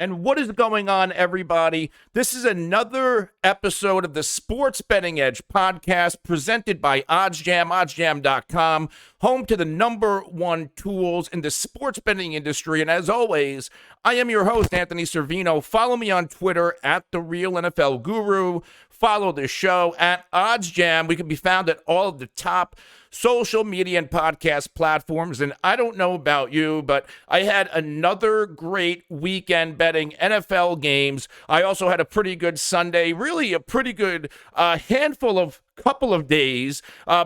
And what is going on, everybody? This is another episode of the Sports Betting Edge podcast presented by OddsJam, oddsjam.com, home to the number one tools in the sports betting industry. And as always, I am your host, Anthony Servino. Follow me on Twitter at The Real NFL Guru. Follow the show at OddsJam. We can be found at all of the top social media and podcast platforms. And I don't know about you, but I had another great weekend betting NFL games. I also had a pretty good Sunday, really a pretty good couple of days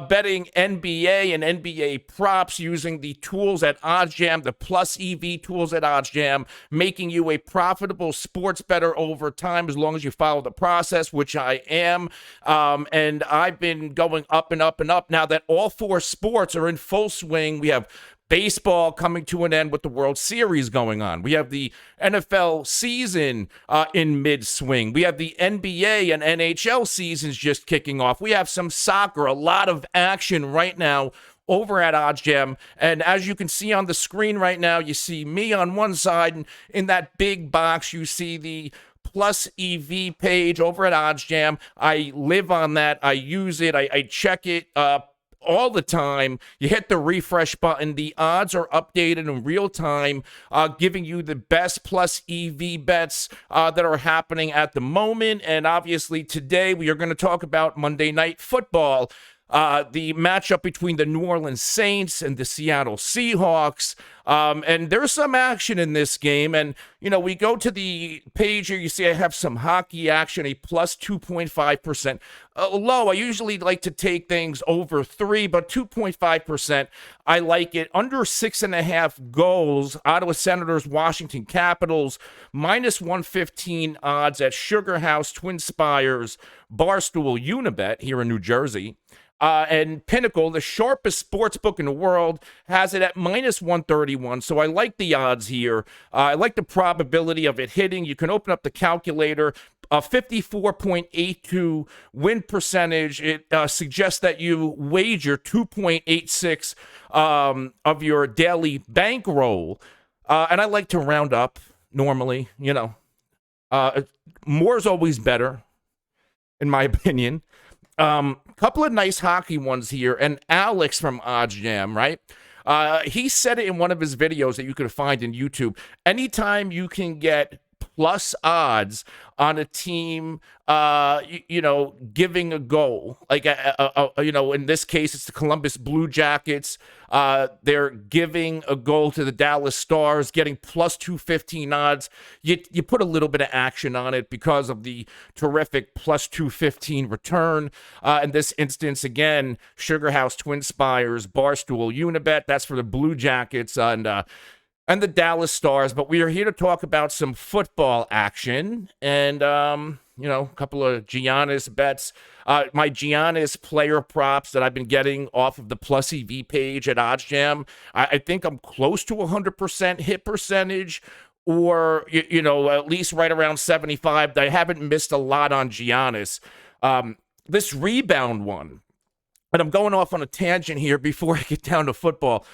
betting NBA and NBA props using the tools at OddsJam, the Plus EV tools at OddsJam, making you a profitable sports bettor over time as long as you follow the process, which I am. And I've been going up and up and up now that all four sports are in full swing. We have baseball coming to an end with the World Series going on. We have the NFL season in mid-swing. We have the NBA and NHL seasons just kicking off. We have some soccer, a lot of action right now over at OddsJam. And as you can see on the screen right now, you see me on one side, and in that big box, you see the Plus EV page over at OddsJam. I live on that. I use it. I check it all the time. You hit the refresh button. The odds are updated in real time, giving you the best Plus EV bets that are happening at the moment. And obviously today we are going to talk about Monday Night Football, the matchup between the New Orleans Saints and the Seattle Seahawks. And there's some action in this game. And, you know, we go to the page here. You see I have some hockey action, a plus 2.5%. Low. I usually like to take things over 3, but 2.5%. I like it. Under 6.5 goals, Ottawa Senators, Washington Capitals, minus 115 odds at Sugar House, Twin Spires, Barstool, Unibet here in New Jersey. And Pinnacle, the sharpest sports book in the world, has it at minus 131. So I like the odds here. I like the probability of it hitting. You can open up the calculator. 54.82 win percentage. It suggests that you wager 2.86 of your daily bankroll. And I like to round up normally, you know. More is always better, in my opinion. Couple of nice hockey ones here. And Alex from OddsJam, right? He said it in one of his videos that you could find in YouTube. Anytime you can get plus odds on a team, giving a goal, like, in this case, it's the Columbus Blue Jackets. They're giving a goal to the Dallas Stars, getting plus 215 odds. You put a little bit of action on it because of the terrific plus 215 return. In this instance, again, Sugar House, Twin Spires, Barstool, Unibet. That's for the Blue Jackets and the Dallas Stars. But we are here to talk about some football action and, a couple of Giannis bets. My Giannis player props that I've been getting off of the Plus EV page at OddsJam. I think I'm close to 100% hit percentage, or, at least right around 75. I haven't missed a lot on Giannis. This rebound one, and I'm going off on a tangent here before I get down to football.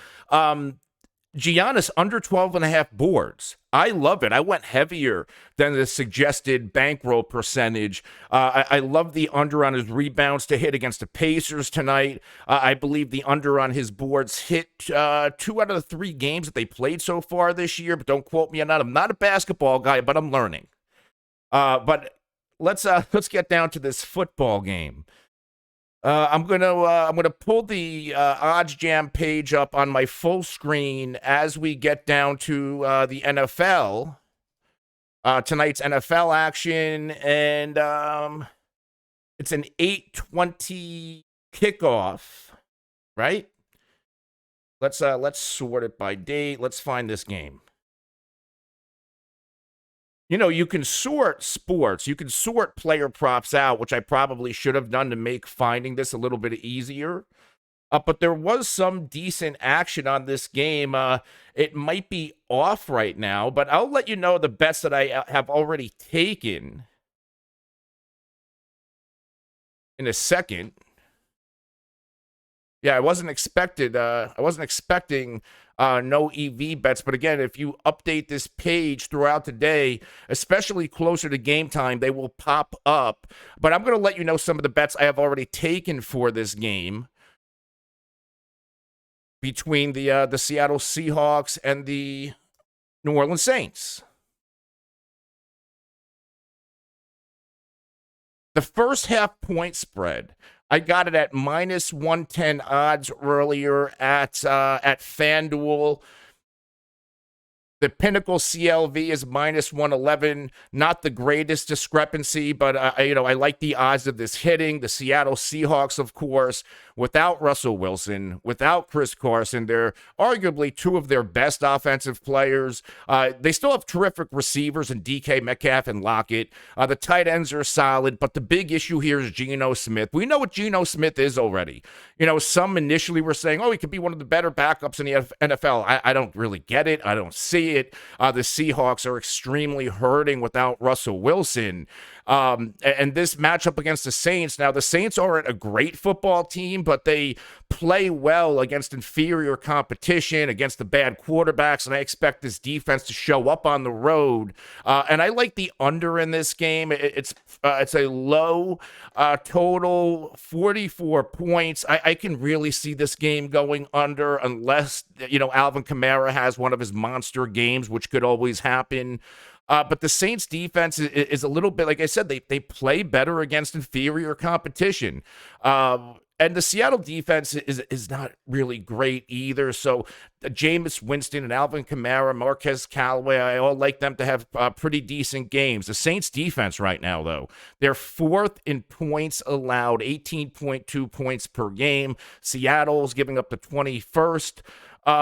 Giannis under 12.5 boards. I love it. I went heavier than the suggested bankroll percentage. I love the under on his rebounds to hit against the Pacers tonight. I believe the under on his boards hit 2 out of the 3 games that they played so far this year. But don't quote me on that. I'm not a basketball guy, but I'm learning. But let's get down to this football game. I'm gonna pull the OddsJam page up on my full screen as we get down to the NFL, tonight's NFL action, and it's an 8:20 kickoff, right? Let's sort it by date. Let's find this game. You can sort sports. You can sort player props out, which I probably should have done to make finding this a little bit easier. But there was some decent action on this game. It might be off right now, but I'll let you know the bets that I have already taken in a second. Yeah, I wasn't expecting no EV bets, but again, if you update this page throughout the day, especially closer to game time, they will pop up. But I'm going to let you know some of the bets I have already taken for this game between the Seattle Seahawks and the New Orleans Saints. The first half point spread, I got it at minus 110 odds earlier at FanDuel. The Pinnacle CLV is minus 111. Not the greatest discrepancy, but I like the odds of this hitting. The Seattle Seahawks, of course, without Russell Wilson, without Chris Carson, they're arguably two of their best offensive players. They still have terrific receivers in DK Metcalf and Lockett. The tight ends are solid, but the big issue here is Geno Smith. We know what Geno Smith is already. Some initially were saying, oh, he could be one of the better backups in the NFL. I don't really get it. I don't see it. The Seahawks are extremely hurting without Russell Wilson. And this matchup against the Saints, now the Saints aren't a great football team, but they play well against inferior competition, against the bad quarterbacks, and I expect this defense to show up on the road. And I like the under in this game. It's a low total, 44 points. I can really see this game going under unless, Alvin Kamara has one of his monster games, which could always happen. But the Saints defense is a little bit, like I said, they play better against inferior competition. And the Seattle defense is not really great either. So Jameis Winston and Alvin Kamara, Marquez Callaway, I all like them to have pretty decent games. The Saints defense right now, though, they're fourth in points allowed, 18.2 points per game. Seattle's giving up the 21st.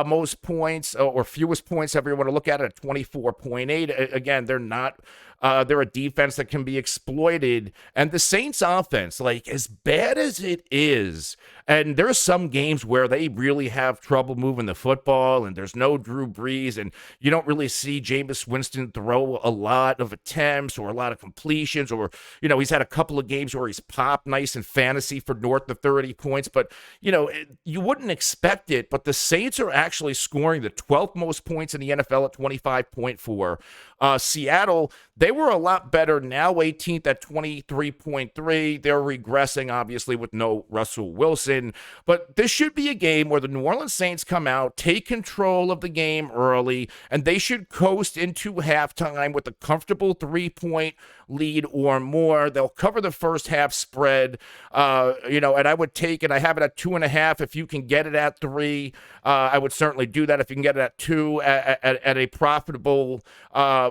Most points or fewest points, however you want to look at it, at 24.8. Again, they're a defense that can be exploited. And the Saints offense, like as bad as it is, and there are some games where they really have trouble moving the football and there's no Drew Brees and you don't really see Jameis Winston throw a lot of attempts or a lot of completions, or, he's had a couple of games where he's popped nice in fantasy for north of 30 points, but, you wouldn't expect it. But the Saints are actually scoring the 12th most points in the NFL at 25.4. Seattle, they were a lot better, now 18th at 23.3. They're regressing, obviously, with no Russell Wilson. But this should be a game where the New Orleans Saints come out, take control of the game early, and they should coast into halftime with a comfortable 3-point lead or more. They'll cover the first half spread, and I would take it. I have it at 2.5. If you can get it at 3, I would certainly do that. If you can get it at 2 at a profitable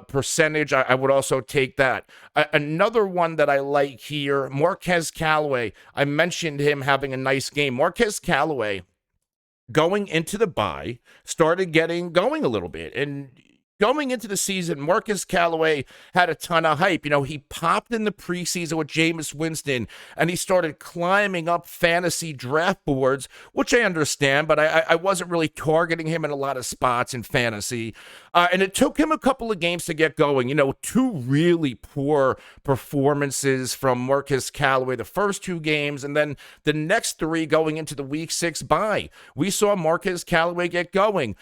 percentage, I would also take that. Another one that I like here, Marquez Callaway. I mentioned him having a nice game. Marquez Callaway, going into the bye, started getting going a little bit. And going into the season, Marquez Callaway had a ton of hype. He popped in the preseason with Jameis Winston, and he started climbing up fantasy draft boards, which I understand, but I wasn't really targeting him in a lot of spots in fantasy. And it took him a couple of games to get going. 2 really poor performances from Marquez Callaway, the first 2 games, and then the next 3 going into the Week 6 bye. We saw Marquez Callaway get going.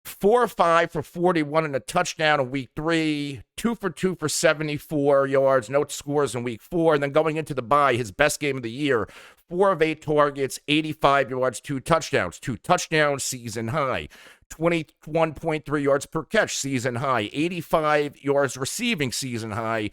4 or 5 for 41 and a touchdown in week 3, 2 for 2 for 74 yards, no scores in week 4. And then going into the bye, his best game of the year, 4 of 8 targets, 85 yards, 2 touchdowns, season high. 21.3 yards per catch, season high. 85 yards receiving, season high.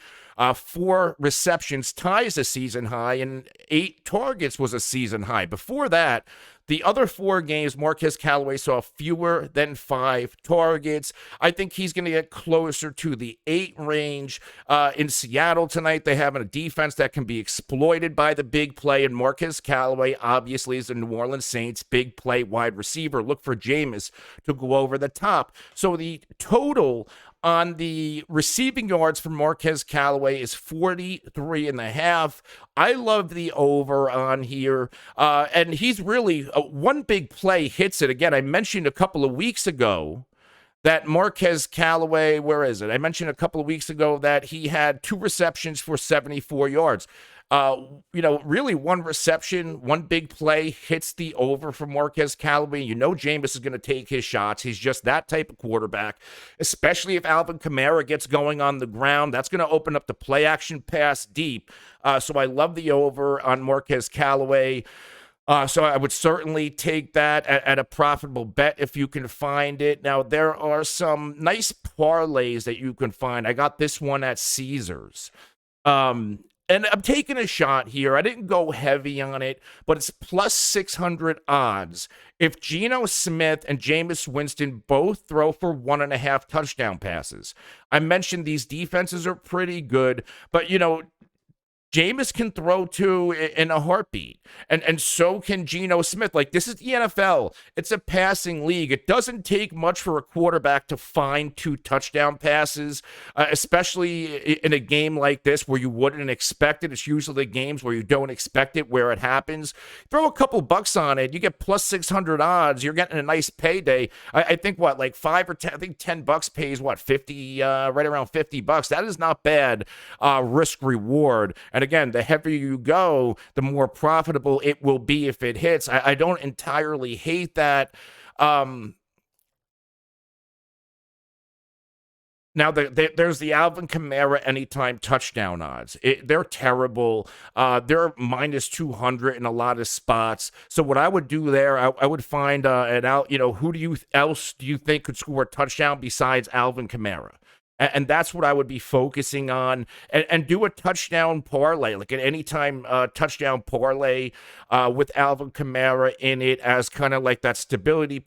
4 receptions ties a season high, and 8 targets was a season high. Before that, the other 4 games, Marquez Callaway saw fewer than 5 targets. I think he's going to get closer to the 8 range. In Seattle tonight, they have a defense that can be exploited by the big play, and Marquez Callaway obviously is the New Orleans Saints big play wide receiver. Look for Jameis to go over the top. So the total on the receiving yards for Marquez Callaway is 43.5. I love the over on here. And he's really, one big play hits it. Again, I mentioned a couple of weeks ago that Marquez Callaway, where is it? I mentioned a couple of weeks ago that he had 2 receptions for 74 yards. Really one reception, one big play hits the over for Marquez Callaway. Jameis is going to take his shots. He's just that type of quarterback, especially if Alvin Kamara gets going on the ground. That's going to open up the play action pass deep. So I love the over on Marquez Callaway. So I would certainly take that at a profitable bet if you can find it. Now, there are some nice parlays that you can find. I got this one at Caesars. And I'm taking a shot here. I didn't go heavy on it, but it's plus 600 odds. If Geno Smith and Jameis Winston both throw for 1.5 touchdown passes. I mentioned these defenses are pretty good, but Jameis can throw two in a heartbeat, and so can Geno Smith. Like, this is the NFL. It's a passing league. It doesn't take much for a quarterback to find 2 touchdown passes, especially in a game like this where you wouldn't expect it. It's usually the games where you don't expect it, where it happens. Throw a couple bucks on it. You get plus 600 odds. You're getting a nice payday. I think, like 5 or 10, I think $10 pays, 50, right around $50. That is not bad risk reward. And again, the heavier you go, the more profitable it will be if it hits. I don't entirely hate that. Now, there's the Alvin Kamara anytime touchdown odds. They're terrible. They're minus 200 in a lot of spots. So what I would do there, I would find who else do you think could score a touchdown besides Alvin Kamara? And that's what I would be focusing on, and do a touchdown parlay, like an anytime touchdown parlay with Alvin Kamara in it as kind of like that stability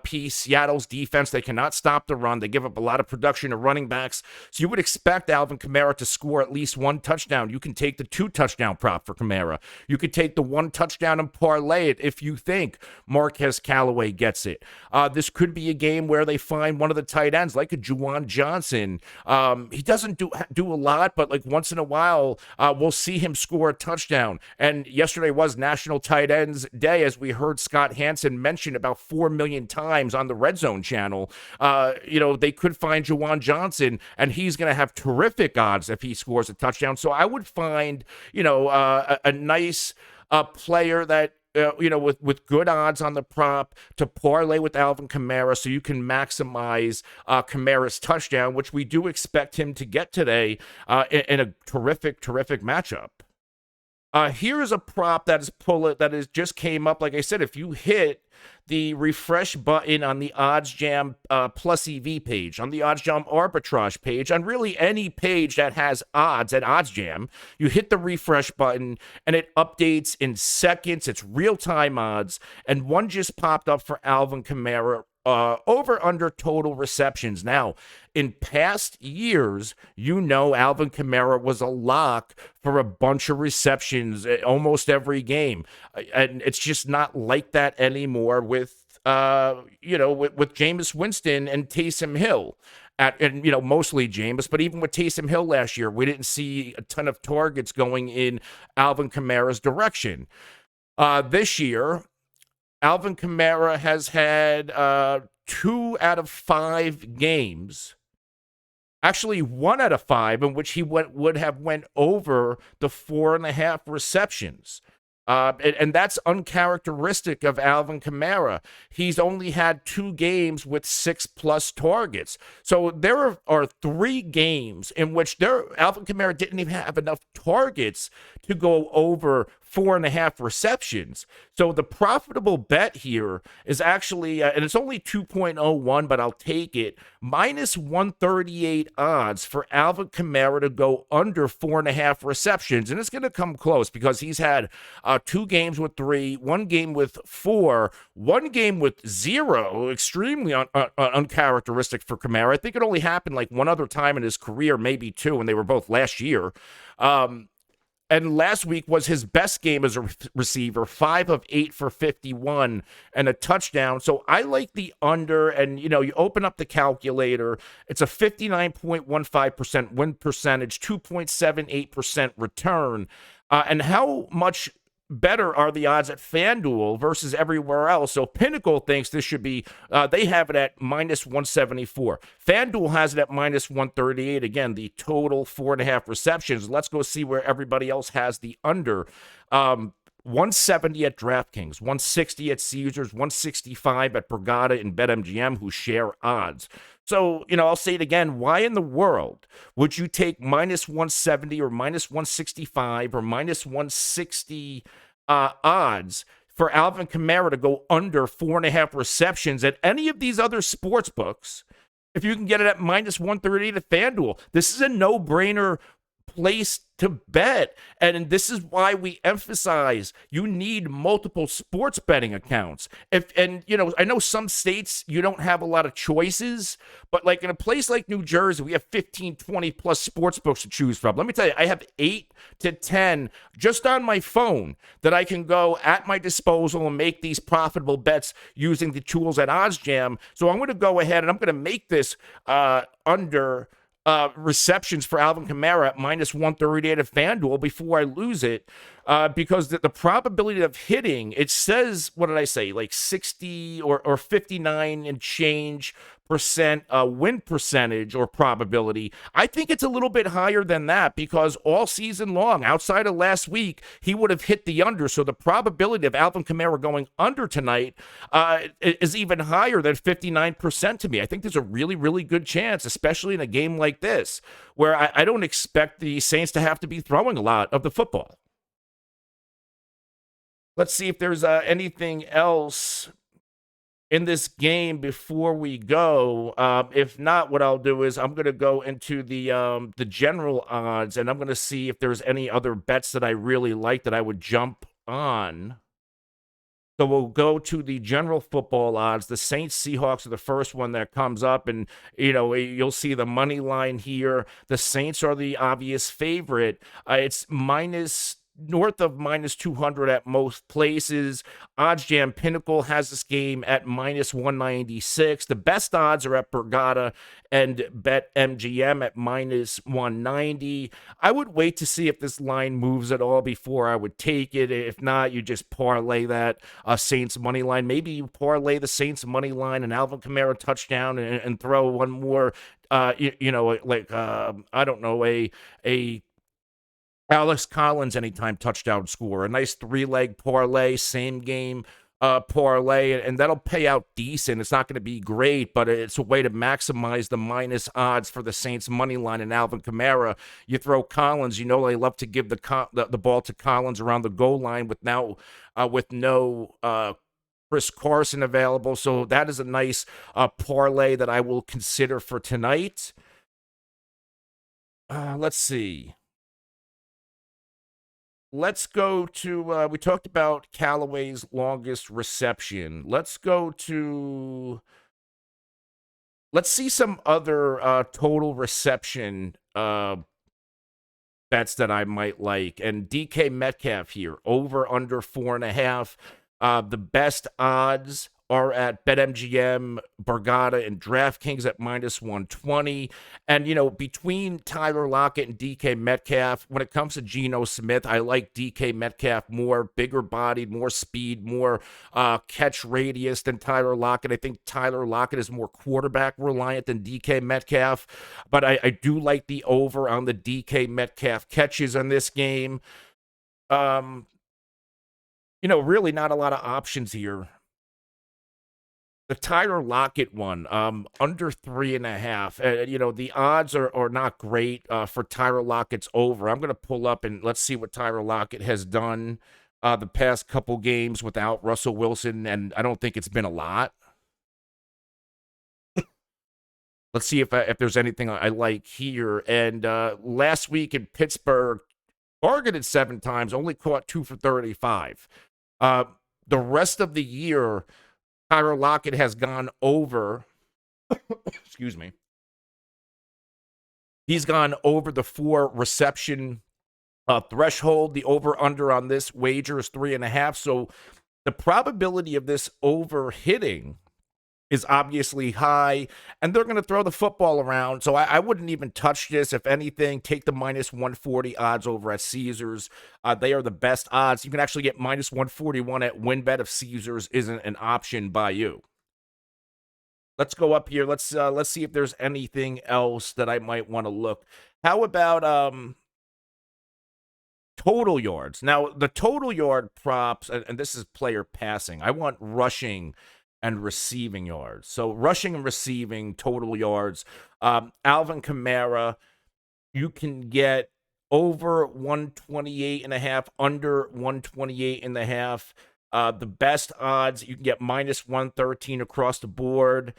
piece. Seattle's defense, they cannot stop the run. They give up a lot of production to running backs. So you would expect Alvin Kamara to score at least 1 touchdown. You can take the 2 touchdown prop for Kamara. You could take the 1 touchdown and parlay it if you think Marquez Callaway gets it. This could be a game where they find one of the tight ends, like a Juwan Johnson. He doesn't do a lot, but like once in a while, we'll see him score a touchdown. And yesterday was National Tight Ends Day, as we heard Scott Hansen mention about 4 million times on the Red Zone channel. They could find Juwan Johnson, and he's going to have terrific odds if he scores a touchdown. So I would find, a nice player that, with good odds on the prop to parlay with Alvin Kamara so you can maximize Kamara's touchdown, which we do expect him to get today in a terrific matchup. Here's a prop that just came up. Like I said, if you hit the refresh button on the OddsJam plus EV page, on the OddsJam arbitrage page, on really any page that has odds at OddsJam, you hit the refresh button and it updates in seconds. It's real-time odds, and one just popped up for Alvin Kamara. Over under total receptions. Now, in past years, Alvin Kamara was a lock for a bunch of receptions almost every game. And it's just not like that anymore with Jameis Winston and Taysom Hill. Mostly Jameis, but even with Taysom Hill last year, we didn't see a ton of targets going in Alvin Kamara's direction. This year, Alvin Kamara has had 2 out of 5 games, actually 1 out of 5, in which he would have went over the 4.5 receptions. And that's uncharacteristic of Alvin Kamara. He's only had 2 games with 6+ targets. So there are 3 games in which Alvin Kamara didn't even have enough targets to go over 4.5 receptions. So the profitable bet here is actually, and it's only 2.01, but I'll take it, minus 138 odds for Alvin Kamara to go under 4.5 receptions. And it's going to come close because he's had 2 games with 3, 1 game with 4, 1 game with 0, extremely uncharacteristic for Kamara. I think it only happened like 1 other time in his career, maybe 2, and they were both last year. And last week was his best game as a receiver, 5 of 8 for 51 and a touchdown. So I like the under, and, you open up the calculator. It's a 59.15% win percentage, 2.78% return. And how much better are the odds at FanDuel versus everywhere else. So Pinnacle thinks this should be, they have it at minus 174. FanDuel has it at minus 138. Again, the total 4.5 receptions. Let's go see where everybody else has the under. 170 at DraftKings, 160 at Caesars, 165 at Borgata and BetMGM, who share odds. So, I'll say it again. Why in the world would you take minus 170 or minus 165 or minus 160 odds for Alvin Kamara to go under 4.5 receptions at any of these other sports books if you can get it at minus 138 at FanDuel? This is a no-brainer place to bet. And this is why we emphasize you need multiple sports betting accounts. I know some states you don't have a lot of choices, but like in a place like New Jersey, we have 15, 20 plus sports books to choose from. Let me tell you, I have 8 to 10 just on my phone that I can go at my disposal and make these profitable bets using the tools at OddsJam. So I'm going to go ahead and I'm going to make this under receptions for Alvin Kamara at minus 138 at FanDuel before I lose it, because the probability of hitting, it says, what did I say, like 60 or 59 and change percent win percentage or probability. I think it's a little bit higher than that because all season long, outside of last week, he would have hit the under. So the probability of Alvin Kamara going under tonight is even higher than 59% to me. I think there's a really, really good chance, especially in a game like this, where I don't expect the Saints to have to be throwing a lot of the football. Let's see if there's anything else in this game before we go. If not, what I'll do is I'm going to go into the general odds, and I'm going to see if there's any other bets that I really like that I would jump on. So we'll go to the general football odds. The Saints Seahawks are the first one that comes up, and you'll see the money line here. The Saints are the obvious favorite. It's north of minus 200 at most places. OddsJam Pinnacle has this game at minus 196. The best odds are at Borgata and BetMGM at minus 190. I would wait to see if this line moves at all before I would take it. If not, you just parlay that Saints money line. Maybe you parlay the Saints money line and Alvin Kamara touchdown and throw one more, I don't know, a Alex Collins anytime touchdown score, a nice 3-leg parlay, same game parlay, and that'll pay out decent. It's not going to be great, but it's a way to maximize the minus odds for the Saints money line and Alvin Kamara. You throw Collins, they love to give the ball to Collins around the goal line with no Chris Carson available. So that is a nice parlay that I will consider for tonight. Let's see. Let's go to, we talked about Callaway's longest reception. Let's see some other total reception bets that I might like. And DK Metcalf here, over under 4.5. The best odds are at BetMGM, Borgata, and DraftKings at minus 120. And, between Tyler Lockett and DK Metcalf, when it comes to Geno Smith, I like DK Metcalf more, bigger bodied, more speed, more catch radius than Tyler Lockett. I think Tyler Lockett is more quarterback reliant than DK Metcalf, but I do like the over on the DK Metcalf catches on this game. Really not a lot of options here. The Tyler Lockett one, under 3.5. The odds are not great for Tyler Lockett's over. I'm going to pull up and let's see what Tyler Lockett has done the past couple games without Russell Wilson, and I don't think it's been a lot. Let's see if there's anything I like here. And last week in Pittsburgh, targeted 7 times, only caught 2 for 35. The rest of the year, Tyler Lockett has gone over, excuse me, he's gone over the 4 reception threshold. The over-under on this wager is 3.5. So the probability of this over hitting is obviously high, and they're going to throw the football around. So I wouldn't even touch this. If anything, take the minus 140 odds over at Caesars. They are the best odds. You can actually get minus 141 at WinBet if Caesars isn't an option by you. Let's go up here. Let's see if there's anything else that I might want to look. How about total yards? Now, the total yard props, and this is player passing. I want rushing and receiving yards. So rushing and receiving total yards. Alvin Kamara, you can get over 128.5, under 128.5. The best odds, you can get minus 113 across the board.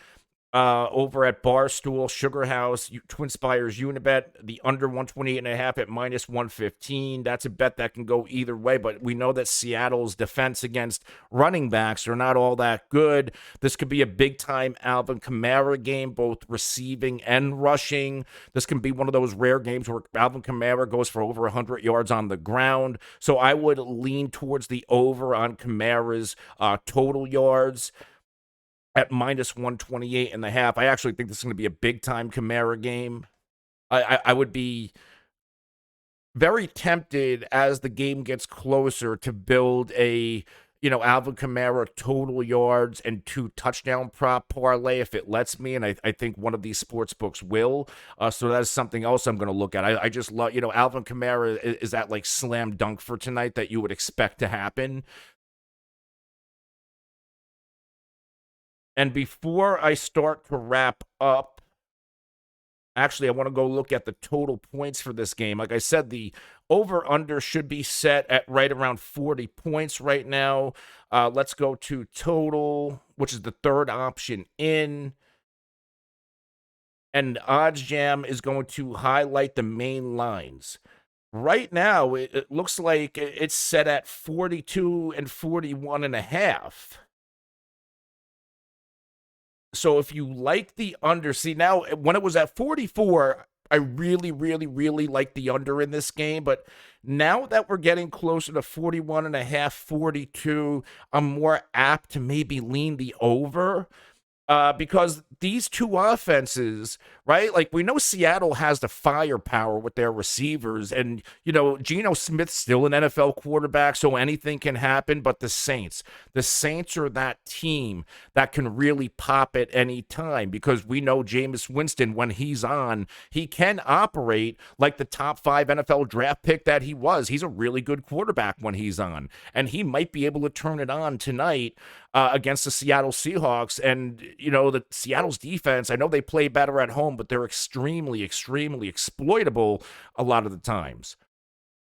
Over at Barstool, Sugar House, Twin Spires Unibet, the under 128.5 at minus 115. That's a bet that can go either way, but we know that Seattle's defense against running backs are not all that good. This could be a big-time Alvin Kamara game, both receiving and rushing. This can be one of those rare games where Alvin Kamara goes for over 100 yards on the ground. So I would lean towards the over on Kamara's total yards at minus 128.5. I actually think this is going to be a big-time Kamara game. I would be very tempted as the game gets closer to build a, Alvin Kamara total yards and 2 touchdown prop parlay if it lets me, and I think one of these sports books will. So that's something else I'm going to look at. I just love, Alvin Kamara is that like slam dunk for tonight that you would expect to happen. And before I start to wrap up, actually, I want to go look at the total points for this game. Like I said, the over-under should be set at right around 40 points right now. Let's go to total, which is the third option in. And OddsJam is going to highlight the main lines. Right now, it looks like it's set at 42 and 41.5. So if you like the under, see now when it was at 44, I really, really, really like the under in this game. But now that we're getting closer to 41.5, 42, I'm more apt to maybe lean the over. Because these two offenses, right? Like we know Seattle has the firepower with their receivers, and Geno Smith's still an NFL quarterback, so anything can happen. But the Saints are that team that can really pop at any time because we know Jameis Winston, when he's on, he can operate like the top 5 NFL draft pick that he was. He's a really good quarterback when he's on, and he might be able to turn it on tonight against the Seattle Seahawks. And the Seattle's defense, I know they play better at home, but they're extremely, extremely exploitable a lot of the times.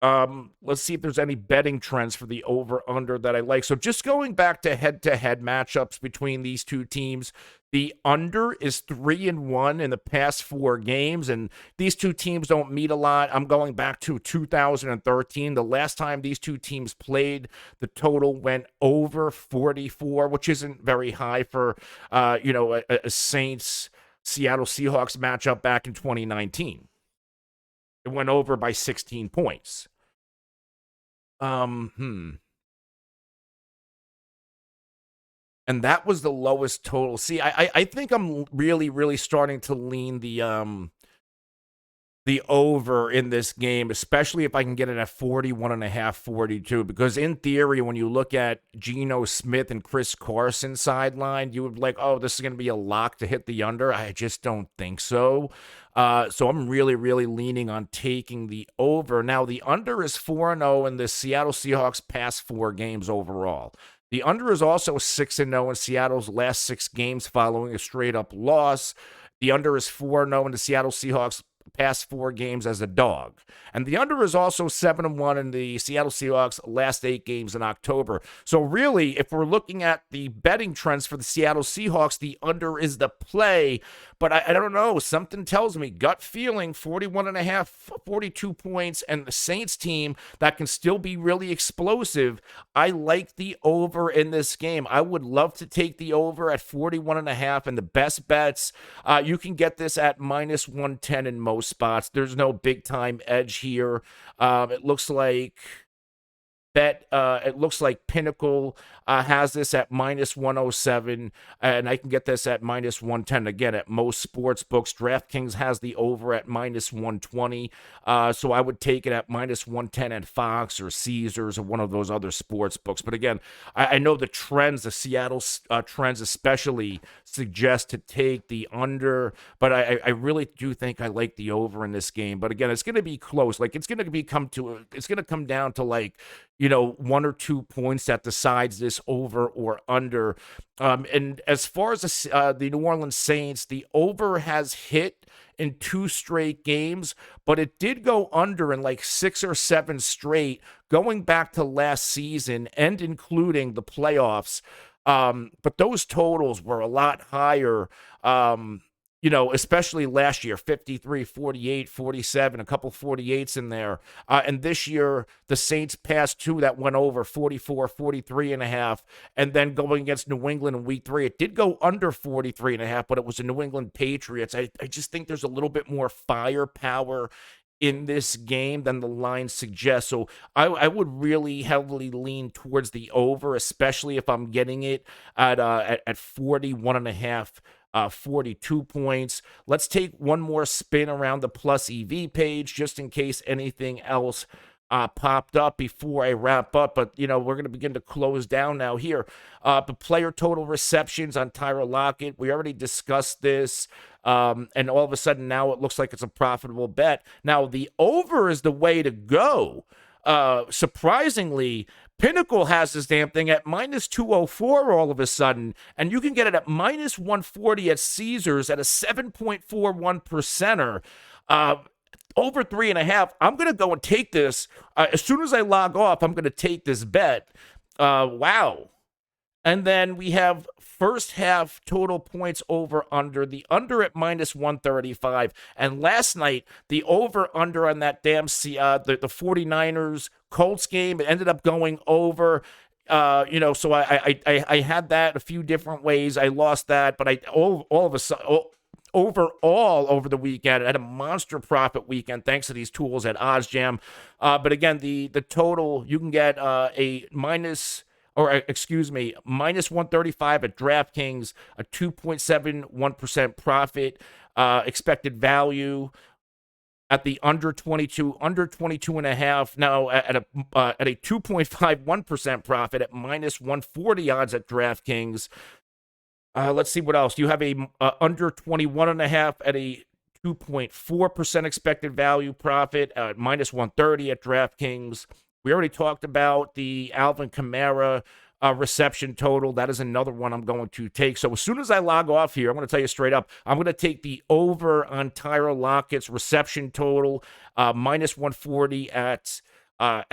Let's see if there's any betting trends for the over-under that I like. So just going back to head-to-head matchups between these two teams, the under is 3-1 in the past 4 games, and these two teams don't meet a lot. I'm going back to 2013. The last time these two teams played, the total went over 44, which isn't very high for, a Saints-Seattle Seahawks matchup back in 2019. It went over by 16 points. And that was the lowest total. See, I think I'm really, really starting to lean the over in this game, especially if I can get it at 41.5, 42, because in theory, when you look at Geno Smith and Chris Carson sidelined, you would be like, oh, this is going to be a lock to hit the under. I just don't think so. So I'm really, really leaning on taking the over. Now, the under is 4-0 in the Seattle Seahawks past 4 games overall. The under is also 6-0 in Seattle's last 6 games following a straight-up loss. The under is 4-0 in the Seattle Seahawks past 4 games as a dog. And the under is also 7-1 in the Seattle Seahawks last 8 games in October. So really, if we're looking at the betting trends for the Seattle Seahawks, the under is the play. But I don't know. Something tells me, gut feeling, 41.5, 42 points, and the Saints team that can still be really explosive. I like the over in this game. I would love to take the over at 41.5, and the best bets, you can get this at minus 110 in most spots. There's no big-time edge here. It looks like bet. It looks like Pinnacle has this at minus 107, and I can get this at minus 110 again at most sports books. DraftKings has the over at minus 120, so I would take it at minus 110 at Fox or Caesars or one of those other sports books. But again, I know the trends, the Seattle trends especially, suggest to take the under, but I really do think I like the over in this game. But again, it's going to be close. Like it's going to come down to like, 1 or 2 points that decides this over or under. And as far as the New Orleans Saints, the over has hit in 2 straight games, but it did go under in like 6 or 7 straight going back to last season and including the playoffs. But those totals were a lot higher, especially last year, 53, 48, 47, a couple 48s in there. And this year, the Saints passed 2 that went over 44, 43 and a half. And then going against New England in week 3, it did go under 43 and a half, but it was the New England Patriots. I just think there's a little bit more firepower in this game than the line suggests. So I would really heavily lean towards the over, especially if I'm getting it at 41 and a half. 42 points. Let's take one more spin around the plus EV page just in case anything else popped up before I wrap up. But, we're going to begin to close down now here. The player total receptions on Tyler Lockett, we already discussed this. And all of a sudden now it looks like it's a profitable bet. Now the over is the way to go. Surprisingly, Pinnacle has this damn thing at minus 204 all of a sudden, and you can get it at minus 140 at Caesars at a 7.41%er. Over 3.5. I'm going to go and take this. As soon as I log off, I'm going to take this bet. Wow. And then we have first half total points over under, the under at minus 135. And last night, the over under on that damn the 49ers Colts game, it ended up going over. So I had that a few different ways. I lost that, but all of a sudden, overall over the weekend, I had a monster profit weekend thanks to these tools at OddsJam. But again, the total, you can get minus 135 at DraftKings, a 2.71% profit, expected value at the under 22 and a half. Now at a 2.51% profit at minus 140 odds at DraftKings. Let's see what else. You have a under 21 and a half at a 2.4% expected value profit at minus 130 at DraftKings. We already talked about the Alvin Kamara reception total. That is another one I'm going to take. So as soon as I log off here, I'm going to tell you straight up, I'm going to take the over on Tyler Lockett's reception total, minus 140 at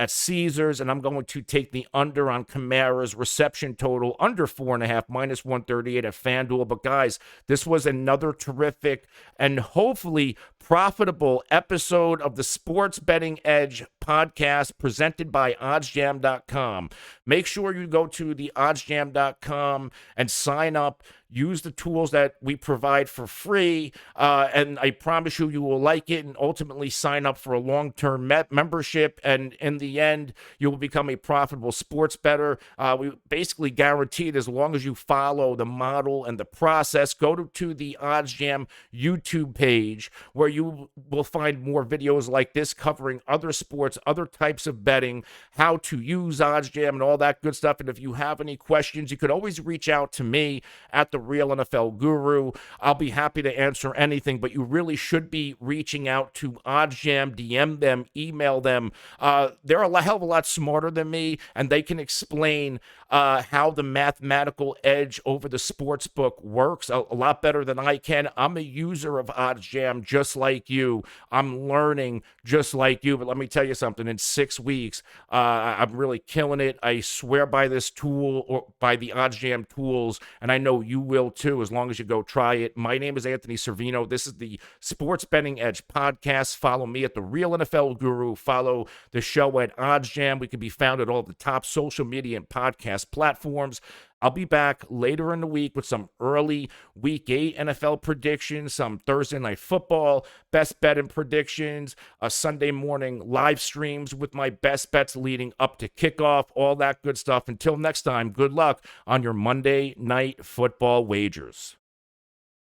Caesars, and I'm going to take the under on Kamara's reception total, under 4.5, minus 138 at FanDuel. But guys, this was another terrific and hopefully profitable episode of the Sports Betting Edge podcast presented by OddsJam.com. Make sure you go to the OddsJam.com and sign up. Use the tools that we provide for free, and I promise you, you will like it and ultimately sign up for a long-term membership, and in the end, you will become a profitable sports bettor. We basically guarantee it as long as you follow the model and the process. Go to the OddsJam YouTube page where you will find more videos like this covering other sports, other types of betting, how to use OddsJam and all that good stuff. And if you have any questions, you could always reach out to me at the Real NFL Guru. I'll be happy to answer anything, but you really should be reaching out to OddsJam, DM them, email them. They're a hell of a lot smarter than me, and they can explain how the mathematical edge over the sports book works a lot better than I can. I'm a user of OddsJam just like you. I'm learning just like you, but let me tell you something. In 6 weeks, I'm really killing it. I swear by this tool, or by the OddsJam tools, and I know you will too, as long as you go try it. My name is Anthony Servino. This is the Sports Betting Edge podcast. Follow me at the Real NFL Guru. Follow the show at OddsJam. We can be found at all the top social media and podcast platforms. I'll be back later in the week with some early Week 8 NFL predictions, some Thursday Night Football best bet and predictions, a Sunday morning live streams with my best bets leading up to kickoff, all that good stuff. Until next time, good luck on your Monday Night Football wagers.